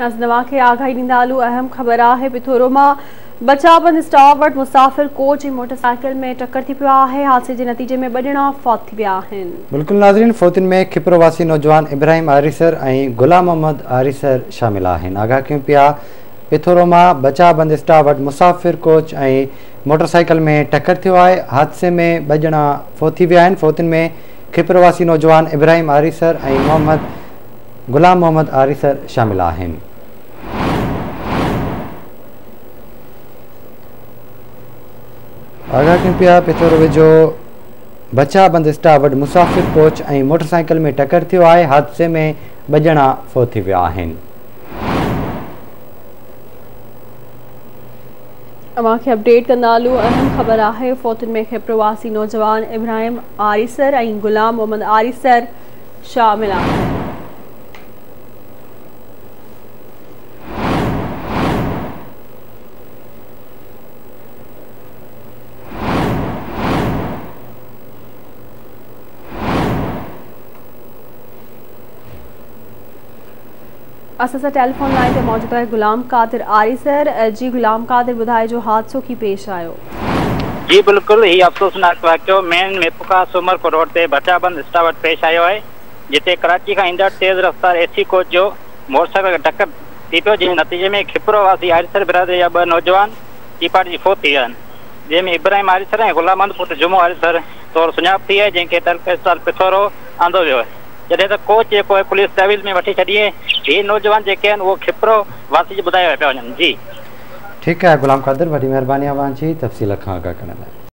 नवा खे आगाही ॾींदा हलूं। अहम ख़बर आहे पिथोरो मां बचाबंद स्टॉप वटि मुसाफ़िर कोच ऐं मोटरसाइकिल में टक्कर थी पियो आहे। हादसे जे नतीजे में 2 ॼणा फौत थी विया आहिनि। बिल्कुलु नाज़रीन, फौतुन में खिपरो वासी नौजवान इब्राहिम आरिसर ऐं गुलाम मोहम्मद आरिसर शामिल आहिनि। आगाह कयूं पिया पिथोरो मां बचाबंद स्टॉप वटि मुसाफ़िर कोच ऐं मोटरसाइकिल में टक्कर थियो आहे। हादसे में 2 ॼणा फौत थी विया आहिनि। फौतुन में खिपरो वासी नौजवान इब्राहिम आरिसर ऐं गुलाम मोहम्मद आरिसर शामिल आहिनि। आगाह कयूं पिया पिथोरो वेझो बचाबंद स्टॉप वटि मुसाफ़िर कोच ऐं मोटरसाइकिल में टक्कर थियो आहे। हादसे में 2 ॼणा फौत थी विया आहिनि। अवां खे अपडेट कंदा हलूं। अहम ख़बर आहे फौतुन में खिपरो वासी नौजवान इब्राहिम आरिसर ऐं गुलाम मोहम्मद आरिसर शामिल आहिनि। असां सां टेलीफोन लाइन ते मौजूद है गुलाम कादिर आरिसर। जी गुलाम कादिर, ॿुधाए जो हादसो की पेश आयो? जी बिल्कुल, ही अफ़सोसनाक वाक़ियो मेन मेपुका सुमरको रोड ते बचाबंद स्टॉप वटि पेश आयो है, जिते कराची खां ईंदड़ तेज़ रफ़्तार एसी कोच जो मोटरसाइकिल खे टक्कर थी पियो, जंहिं नतीजे में खिपरो वासी आरिसर बिरादरी जा 2 नौजवान चीपाट जी फौत थी विया आहिनि। जंहिंमें इब्राहिम आरिसर ऐं गुलाम मोहम्मद पुट जुमो आरिसर तौरु सुञाणप थी आहे, जंहिंखे तलक अस्पताल पिथोरो आंदो वियो आहे। जॾहिं त कोच जेको आहे पुलिस तहवील में वठी छॾी आहे। हे नौजवान जेके आहिनि उहो खिपरो वासी ॿुधाया पिया वञनि। जी ठीकु आहे गुलाम कादिर, वॾी महिरबानी अवां जी तफ़सील खां आगाह करण लाइ।